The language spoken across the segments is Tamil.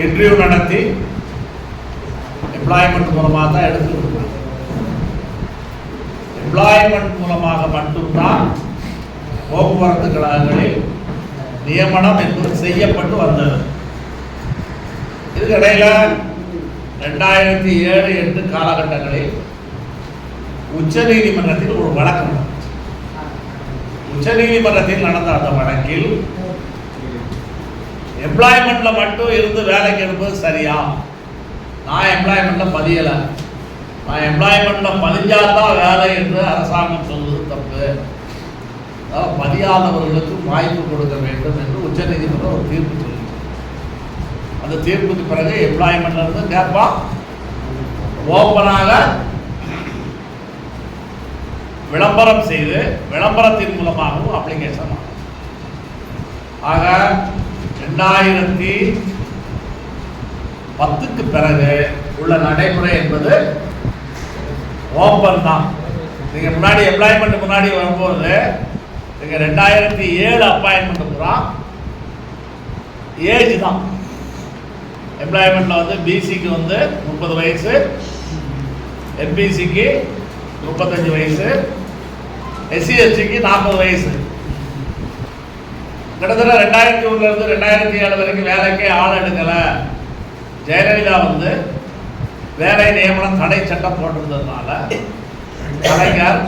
இன்டர்வியூ நடத்தி எம்ப்ளாய்மெண்ட் மூலமாக தான் எடுத்துருக்காங்க. எம்ப்ளாய்மெண்ட் மூலமாக மட்டும்தான் போக்குவரத்து கழகங்களில் நியமனம் என்பது செய்யப்பட்டு வந்தது. இதுக்கிடையில் 2007-8 காலகட்டங்களில் உச்ச நீதிமன்றத்தில் ஒரு வழக்கு நடந்தது. உச்ச நீதிமன்றத்தில் நடந்த அந்த வழக்கில் எம்ப்ளாய்மெண்ட்ல மட்டும் இருந்து வேலைக்கு எடுப்பது சரியா? நான் எம்ப்ளாய்மெண்ட்ல பதியலை, நான் எம்ப்ளாய்மெண்ட்ல பதிஞ்சாதான் வேலை என்று அரசாங்கம் சொல்வது தப்பு. பதியாதவர்களுக்கு வாய்ப்பு கொடுக்க வேண்டும் என்று உச்ச நீதிமன்றம் ஒரு தீர்ப்பு சொல்லிச்சு. அந்த தீர்ப்புக்கு பிறகு எம்ப்ளாய்மெண்ட்ல இருந்து கேட்பா ஓப்பனாக விளம்பரம் செய்து விளம்பரத்தின் மூலமாகவும் அப்ளிகேஷன். ஆக 2010க்கு பிறகு உள்ள நடைமுறை என்பது ஓப்பன் தான். நீங்க முன்னாடி எம்ப்ளாய்மெண்ட் முன்னாடி வரும்போது நீங்க 2007 அப்பாயின்மெண்ட் பூரா ஏஜ் தான். எம்ப்ளாய்மெண்ட்ல வந்து பிசிக்கு வந்து 30 வயசு, எம்பிசிக்கு 35 வயசு, எஸ்சி எஸ்டிக்கு 40 வயசு. கிட்டத்தட்ட 2001 இருந்து 2007 வரைக்கும் வேலைக்கே ஆள் எடுக்கல. ஜெயலலிதா வந்து வேலை நியமனம் தடை சட்டம் போட்டிருந்ததுனால கலைஞர்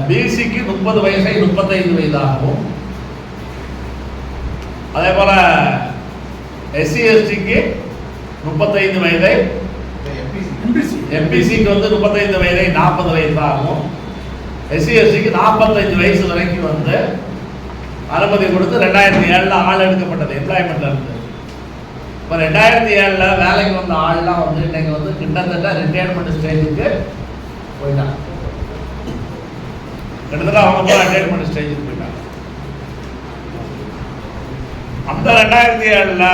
பிசிக்கு 30 வயசை 35 வயதாகவும், அதே போல எஸ்சி எஸ்டிக்கு 35 வயதை, எம்பிசிக்கு வந்து 35 வயதை 40 வயதாகவும், எஸ்சி எஸ்டிக்கு 45 வயசு வரைக்கும் வந்து அனுமதி கொடுத்து 2007 ஆள் எடுக்கப்பட்டது எம்ப்ளாய்மெண்ட்ல இருந்து. இப்போ 2007 வேலைக்கு வந்த ஆள்லாம் வந்து இன்னைக்கு வந்து கிட்டத்தட்ட ரிட்டையர்மெண்ட் ஸ்டேஜுக்கு போயிட்டாங்க. கிட்டத்தட்ட அவங்க ரிட்டையர்மெண்ட் ஸ்டேஜுக்கு போயிட்டாங்க. அந்த 2007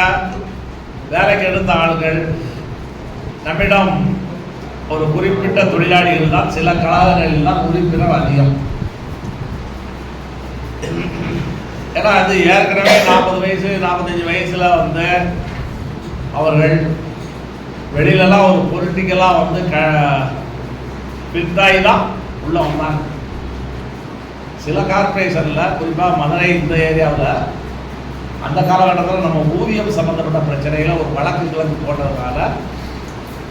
வேலைக்கு எடுத்த ஆளுகள் நம்மிடம் ஒரு குறிப்பிட்ட தொழிலாளிகள் தான், சில கழகங்கள் தான் உறுப்பினர் அதிகம். ஏன்னா அது ஏற்கனவே 40 வயசு 45 வயசுல வந்து அவர்கள் வெளியிலலாம் ஒரு பொலிட்டிக்கலாக வந்து பின்தாய் தான் உள்ள வந்தாங்க. சில கார்பரேஷனில் குறிப்பாக மதுரை இந்த ஏரியாவில் அந்த காலகட்டத்தில் நம்ம ஊதியம் சம்மந்தப்பட்ட பிரச்சனைகளை ஒரு வழக்கு கிழக்கு போட்டதுனால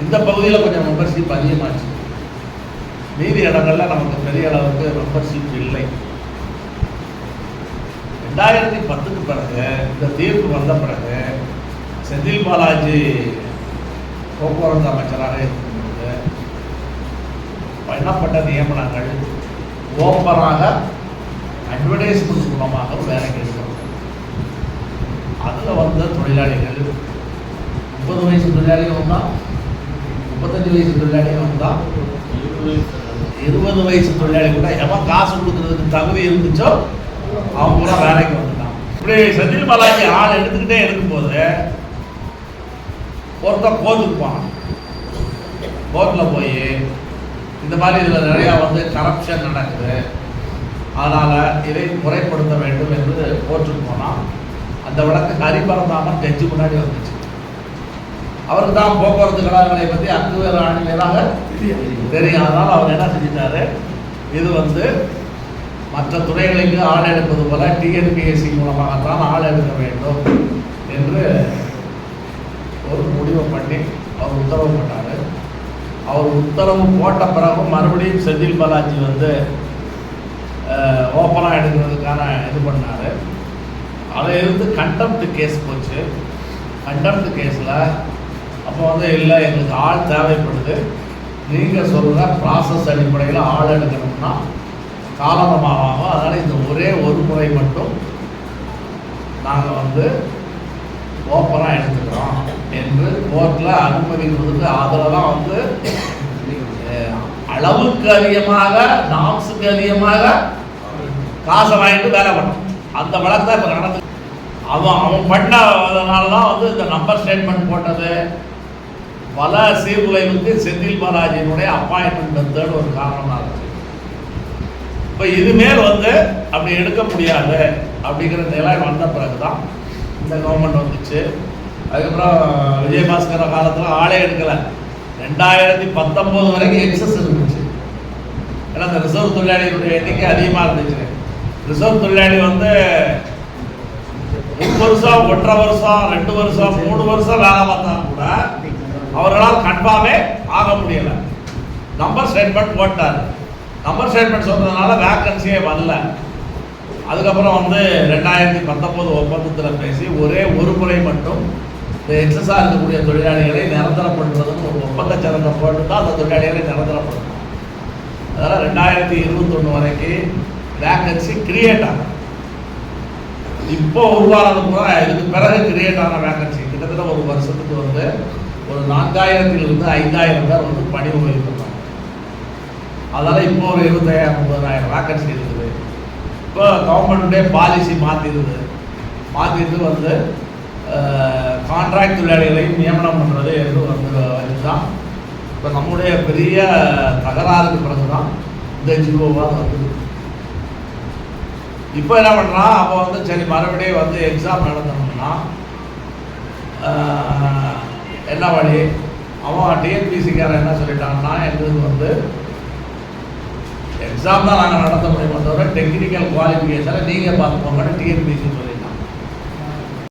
இந்த பகுதியில் கொஞ்சம் மெம்பர்ஷிப் அதிகமாச்சு. மீதி இடங்களில் நமக்கு பெரிய அளவுக்கு மெம்பர்ஷிப் இல்லை. 2010க்கு பிறகு இந்த தீர்ப்பு வந்த பிறகு செந்தில் பாலாஜி போக்குவரத்து அமைச்சராக இருக்கும்போது பண்ணப்பட்ட நியமனங்கள் ஓப்பனாக அட்வர்டைஸ்மெண்ட் மூலமாக வேலைக்கு எடுக்கிறது. அதில் வந்த தொழிலாளிகள் 30 வயசு தொழிலாளியும் வந்தால், 35 வயசு தொழிலாளியும் வந்தால், 20 வயசு தொழிலாளி கூட எவன் காசு கொடுக்கறதுக்கு தகுதி இருந்துச்சோ அவங்க கூட வேலைக்கு வந்துட்டான். இப்படி செந்தில் பாலாஜி ஆள் எடுத்துக்கிட்டே இருக்கும்போது ஒருத்தர் கோர்ட்டுக்கு போனான். கோர்ட்டில் போய் இந்த மாதிரி இதில் நிறையா வந்து கரப்ஷன் நடக்குது, அதனால் இதை முறைப்படுத்த வேண்டும் என்று கோர்ட்டுக்கு போனால் அந்த வழக்கு ஹரிபரந்தாமன் ஜட்ஜி முன்னாடி வந்துச்சு. அவருக்கு தான் போக்குவரத்து கழகங்களை பற்றி அங்கு வேறு ஆணிவேராக தெரியும். அதனால் அவர் என்ன செஞ்சிட்டாரு, இது வந்து மற்ற துறைகளுக்கு ஆள் எடுப்பது போல டிஎன்பிஎஸ்சி மூலமாகத்தான் ஆள் எடுக்க வேண்டும் என்று ஒரு முடிவை பண்ணி அவர் உத்தரவு பண்ணார். அவர் உத்தரவு போட்ட பிறகும் மறுபடியும் செந்தில் பாலாஜி வந்து ஓப்பனாக எடுக்கிறதுக்கான இது பண்ணார். அதை இருந்து கண்டெம்ட் கேஸ் போச்சு. கண்டெம்ட் கேஸில் அப்போ வந்து இல்லை, எங்களுக்கு ஆள் தேவைப்படுது, நீங்கள் சொல்கிற ப்ராசஸ் அடிப்படையில் ஆள் எடுக்கணும்னா காலமாகும், அதனால் இந்த ஒரே ஒரு முறை மட்டும் நாங்கள் வந்து ஓப்பனாக எடுத்துக்கிறோம் என்று கோர்ட்டில் அனுமதி கொடுத்து அதெல்லாம் வந்து அளவுக்கு அதிகமாக நாம்ஸுக்கு அதிகமாக காசை வாங்கிட்டு வேலை பண்ணோம். அந்த வழக்கு தான் இப்போ நடந்து அவன் பண்ணதுனால தான் வந்து இந்த நம்பர் ஸ்டேட்மெண்ட் போட்டது பல சீர்குலைவுக்கு செந்தில் பாலாஜியினுடைய அப்பாயின்மெண்ட் வந்தது ஒரு காரணமாக இருக்குது. இப்போ இதுமேல் வந்து அப்படி எடுக்க முடியாது அப்படிங்கிற நிலை வந்த பிறகு தான் இந்த கவர்மெண்ட் வந்துச்சு. அதுக்கப்புறம் விஜயபாஸ்கர காலத்தில் ஆளே எடுக்கலை. 2019 வரைக்கும் எக்ஸஸ் இருந்துச்சு. ஏன்னா அந்த ரிசர்வ் தொழிலாளிகளுடைய எண்ணிக்கை அதிகமாக இருந்துச்சு. ரிசர்வ் தொழிலாளி வந்து 3 வருஷம், 1.5 வருஷம், 2 வருஷம், 3 வருஷம் வேலை பார்த்தா கூட அவர்களால் கன்ஃபார்மே ஆக முடியலை. நம்பர் ஸ்டேட்மெண்ட் போட்டார். நம்பர் ஸ்டேட்மெண்ட் சொல்றதுனால வேக்கன்சியே வரல. அதுக்கப்புறம் வந்து 2019 ஒப்பந்தத்தில் பேசி ஒரே ஒரு முறை மட்டும் இந்த எக்ஸஸாக இருக்கக்கூடிய தொழிலாளிகளை நிரந்தரப்படுத்துறதுன்னு ஒரு ஒப்பந்த சரத்தை போட்டு தான் அந்த தொழிலாளிகளை நிரந்தரப்படுத்தணும். அதனால் 2021 வரைக்கும் வேக்கன்சி கிரியேட் ஆகும். இப்போ உருவானது கூட இதுக்கு பிறகு கிரியேட் ஆன வேக்கன்சி கிட்டத்தட்ட ஒரு வருஷத்துக்கு வந்து ஒரு 4000 5000 பேர் வந்து பணி ஓய்வு பண்ணாங்க. அதனால் இப்போ ஒரு 25,000 30,000 வேக்கன்சி இருக்குது. இப்போ கவர்மெண்ட்டே பாலிசி மாற்றிட்டு வந்து கான்ட்ராக்ட் தொழிலாளிகளையும் நியமனம் பண்ணுறது என்று வந்து இதுதான் இப்போ நம்முடைய பெரிய தகராறுக்கு பிறகு தான் இந்த ஜிஓவாக வந்து இப்போ என்ன பண்ணுறான். அப்போ வந்து சரி மறுபடியும் வந்து எக்ஸாம் நடத்தணும்னா என்ன வழி? அவன் டிஎன்பிசிக்காரன் என்ன சொல்லிட்டாங்கன்னா, எங்களுக்கு வந்து எக்ஸாம் தான் நாங்கள் நடத்த முடியுமே தவிர டெக்னிக்கல் குவாலிஃபிகேஷனை நீங்கள் பார்த்துக்கோங்கன்னு டிஎன்பிசி சொல்லி